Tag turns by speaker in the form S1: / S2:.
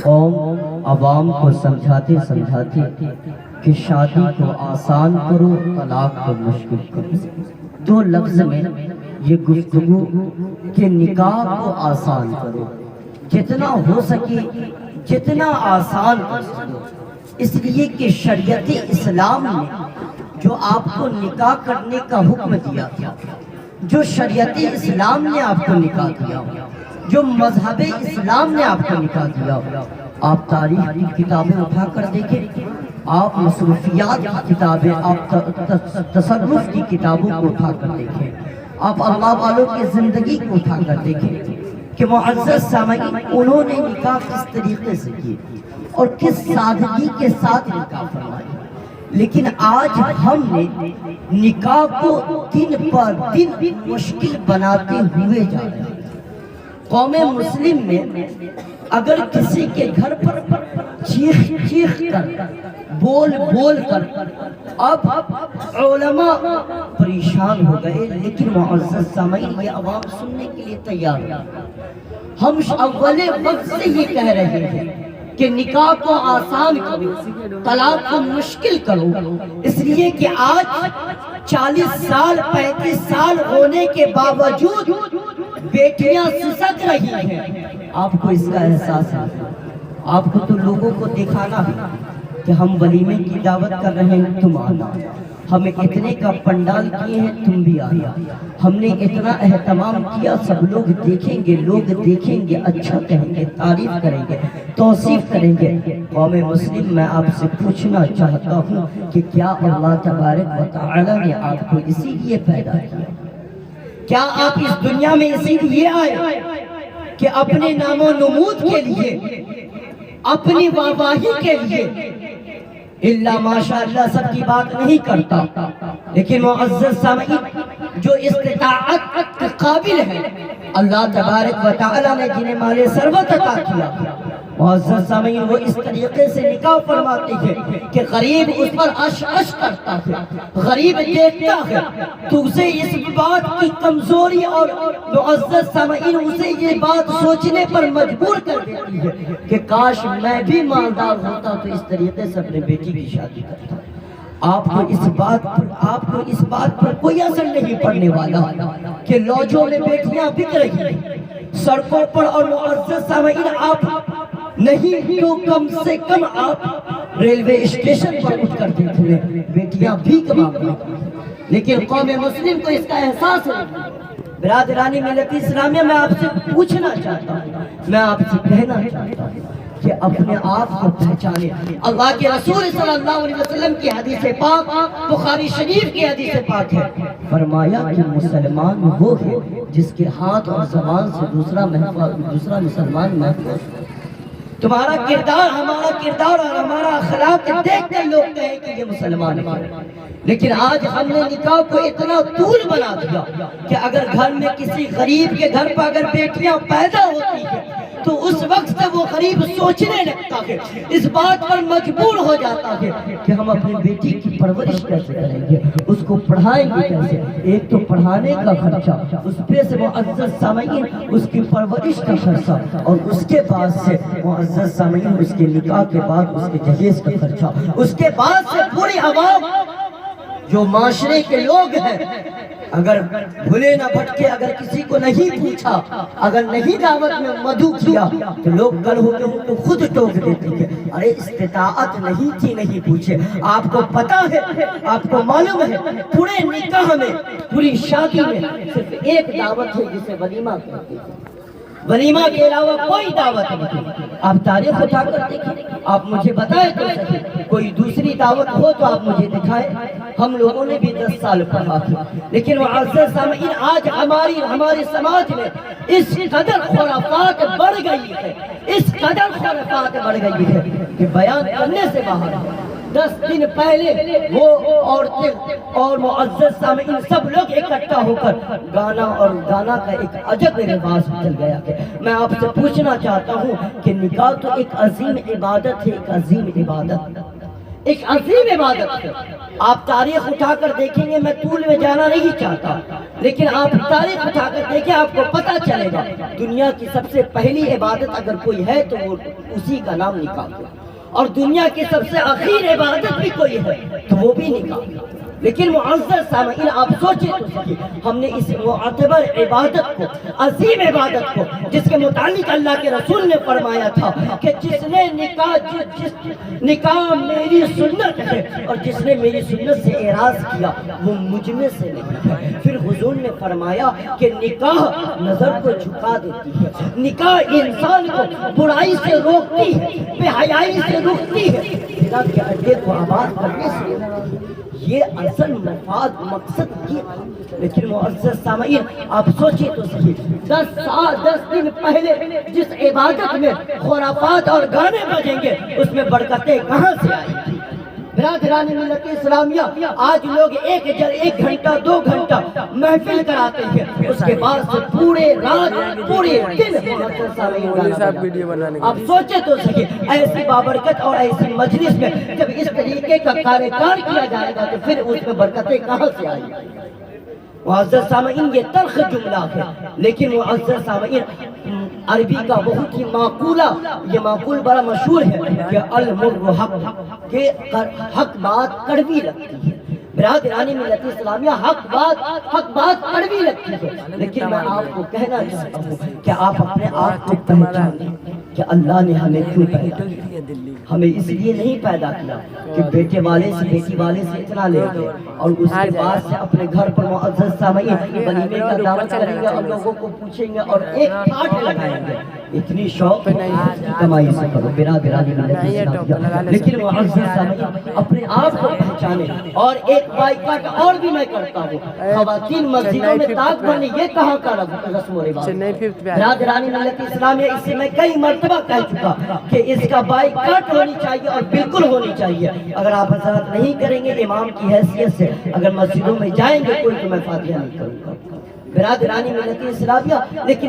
S1: قوم عوام کو سمجھاتے سمجھاتے کہ شادی کو آسان کرو، طلاق کو مشکل کرو۔ دو لفظ میں یہ گفتگو کہ نکاح کو آسان کرو، جتنا ہو سکے جتنا آسان کر سکو، اس لیے کہ شریعت اسلام نے جو آپ کو نکاح کرنے کا حکم دیا تھا، جو شریعت اسلام نے آپ کو نکاح دیا، جو مذہب اسلام نے آپ کو نکاح دیا، آپ تاریخ کی کتابیں اٹھا کر دیکھیں، آپ مصروفیات کی کتابیں، آپ تصرف کی کتابوں کو اٹھا کر دیکھیں، آپ اللہ والوں کی زندگی کو اٹھا کر دیکھیں کہ معزز سامعین انہوں نے نکاح کس طریقے سے کی اور کس سادگی کے ساتھ نکاح فرمائی۔ لیکن آج ہم نے نکاح کو دن پر دن مشکل بناتے ہوئے جا رہے ہیں۔ قوم مسلم میں اگر کسی کے گھر پر چیخ چیخ کر بول بول کر اب علماء پریشان ہو گئے، لیکن معزز سامعین یہ عوام سننے کے لیے تیار ہے۔ ہم اول وقت سے یہ کہہ رہے ہیں کہ نکاح کو آسان کرو، طلاق کو مشکل کرو، اس لیے کہ آج 40 سال 35 سال ہونے کے باوجود بیٹیاں سسک رہی ہیں۔ آپ کو اس کا احساس ہے؟ آپ کو تو لوگوں کو دکھانا ہے کہ ہم ولیمے کی دعوت کر رہے ہیں، تم آنا، ہم اتنے کا پنڈال کیے ہیں، تم بھی آنا، ہم نے اتنا اہتمام کیا، سب لوگ دیکھیں گے، لوگ دیکھیں گے، اچھا کہیں گے، تعریف کریں گے، توصیف کریں گے۔ قوم مسلم میں آپ سے پوچھنا چاہتا ہوں کہ کیا اللہ تبارک و تعالی نے آپ کو اسی لیے پیدا کیا؟ کیا آپ اس دنیا میں اسی لیے آئے کہ اپنے نام و نمود کے لیے، اپنی واہواہی کے لیے؟ اللہ ماشاءاللہ سب کی بات نہیں کرتا، لیکن معزز سامعین جو استطاعت کے قابل ہے، اللہ تبارک و تعالی نے جنہیں مال ثروت عطا کیا، معزز سامعین وہ اس طریقے سے نکاح فرماتے ہیں کہ غریب اس پر عش عش کرتا ہے، غریب دیکھتا ہے تو اسے اس بات کی کمزوری اور معزز سامعین اسے یہ بات سوچنے پر مجبور کر دیتی ہے کہ کاش میں بھی مالدار ہوتا تو اس طریقے سے اپنے بیٹی کی شادی کرتا۔ آپ کو اس بات پر کوئی اثر نہیں پڑنے والا کہ لوجوں میں بیٹیاں بک رہی ہیں سڑکوں پر، اور معزز سامعین آپ نہیں تو کم سے کم آپ ریلوے اسٹیشن پر اٹھ کر دیکھ لیں، بیٹیاں بھیک مانگ رہی ہیں۔ لیکن قوم مسلم کو اس کا احساس ہے۔ برادرانی ملت اسلامیہ میں آپ سے پوچھنا چاہتا ہوں، میں آپ سے کہنا چاہتا ہوں کہ اپنے آپ کو پہچانے۔ اللہ کے رسول صلی اللہ علیہ وسلم کی حدیث پاک بخاری شریف کی حدیث پاک ہے، فرمایا کہ مسلمان وہ ہے جس کے ہاتھ اور زبان سے دوسرا مسلمان محفوظ ہو۔ تمہارا کردار، ہمارا کردار اور ہمارا اخلاق دیکھ کر لوگ کہیں کہ یہ مسلمان ہے۔ لیکن آج ہم نے نکاح کو اتنا طول بنا دیا کہ اگر گھر میں کسی غریب کے گھر پر اگر بیٹیاں پیدا ہوتی ہیں تو اس وقت سے وہ غریب سوچنے لگتا ہے، اس بات پر مجبور ہو جاتا ہے کہ ہم اپنی بیٹی کی پرورش کیسے کریں گے، اس کو پڑھائیں گے کیسے۔ ایک تو پڑھانے کا خرچہ، اس پہ سے معزز سامعین اس کی پرورش کا خرچہ، اور اس کے بعد سے معزز سامعین اس کے نکاح کے بعد اس کے جہیز کا خرچہ، اس کے بعد سے پوری عوام جو معاشرے کے لوگ ہیں اگر بھولے نہ بھٹکے، اگر کسی کو نہیں پوچھا، اگر نہیں دعوت میں مدعو کیا تو لوگ کل ہو کے ان کو خود ٹوک دیتے ہیں، ارے استطاعت نہیں تھی، نہیں پوچھے۔ آپ کو پتا ہے، آپ کو معلوم ہے، پورے نکاح میں، پوری شادی میں صرف ایک دعوت ہے جسے ولیمہ کہتے ہیں، ولیمہ کے علاوہ کوئی دعوت نہیں۔ آپ تاریخ اٹھا کر دیکھیں، آپ مجھے بتائیں تو صحیح، کوئی دوسری دعوت ہو تو آپ مجھے دکھائیں۔ ہم لوگوں نے بھی 10 سال پڑھا تھا، لیکن معزز سامعین آج ہمارے سماج میں اس قدر خرافات بڑھ گئی ہے، اس قدر خرافات بڑھ گئی ہے کہ بیان کرنے سے باہر ہے۔ 10 دن پہلے وہ عورتیں اور معزز سامعین سب لوگ اکٹھا ہو کر گانا کا ایک عجب رواج چل گیا ہے۔ میں آپ سے پوچھنا چاہتا ہوں کہ نکاح تو ایک عظیم عبادت ہے، ایک عظیم عبادت، ایک عظیم عبادت ہے. آپ تاریخ اٹھا کر دیکھیں گے، میں طول میں جانا نہیں چاہتا، لیکن آپ تاریخ اٹھا کر دیکھیں آپ کو پتہ چلے گا دنیا کی سب سے پہلی عبادت اگر کوئی ہے تو وہ اسی کا نام نکاح ہے، اور دنیا کی سب سے آخر عبادت بھی کوئی ہے تو وہ بھی نکاح ہے. لیکن معزز سامعین آپ سوچیں تو صحیح، ہم نے اس معتبر عبادت کو، عظیم عبادت کو، جس کے متعلق اللہ کے رسول نے فرمایا تھا کہ جس نے نکاح میری سنت ہے اور جس نے میری سنت سے اعراض کیا وہ مجھ میں سے نہیں ہے. پھر حضور نے فرمایا کہ نکاح نظر کو جھکا دیتی ہے، نکاح انسان کو برائی سے روکتی ہے، بے حیائی سے روکتی ہے، زنا کے اڈے کو آباد کرنے سے روکتی ہے. یہ اصل مفاد مقصد یہ تھا. لیکن معزز سامعین آپ سوچیں تو صحیح، 10 دن پہلے جس عبادت میں خرافات اور گانے بجیں گے اس میں برکتیں کہاں سے آئی تھی؟ برادران ملت اسلامیہ آج لوگ ایک گھنٹہ 2 گھنٹہ محفل کراتے ہیں، اس کے بعد سے پورے رات پورے دن آپ سوچیں تو صحیح، ایسی بابرکت اور ایسی مجلس میں جب اس طریقے کا کاروبار کیا جائے گا تو پھر اس میں برکتیں کہاں سے آئیں گی؟ معزز سامعین یہ تلخ جملہ ہے، لیکن معزز سامعین عربی کا بہت ہی معقولہ، یہ معقول بڑا مشہور ہے کہ المر حق، کہ حق بات کڑوی لگتی ہے. برادران ملت اسلامیہ حق بات کڑوی لگتی ہے، لیکن میں آپ کو کہنا چاہتا ہوں کہ آپ اپنے آپ کو پہچانیں کہ اللہ نے ہمیں کیوں پیدا کیا. ہمیں اس لیے نہیں پیدا کیا کہ بیٹے والے سے بیٹی والے سے اتنا لے گئے اور اس کے بعد سے اپنے گھر پر معزز سامعین ولیمے کا دعوت کریں گے اور لوگوں کو پوچھیں گے اور ایک ٹھاٹ لگائیں گے. اتنی شوق کمائی سے کرو برادران ملت اسلامیہ. لیکن معزز سامعین اپنے آپ کو پہچانے. اور ایک بائیکاٹ اور بھی میں کرتا ہوں، خواتین مسجدوں میں طاق بننے یہ کہاں کا رسم و رواج؟ برادران ملت اسلامیہ اس سے میں کئی مرتبہ کہہ چکا کہ اس کا بائیکاٹ ہونی چاہیے اور بالکل ہونی چاہیے. اگر آپ حضرات نہیں کریں گے امام کی حیثیت سے، اگر مسجدوں میں جائیں گے کوئی تو میں فاتحہ نہیں کروں گا برادران ملت اسلامیہ. لیکن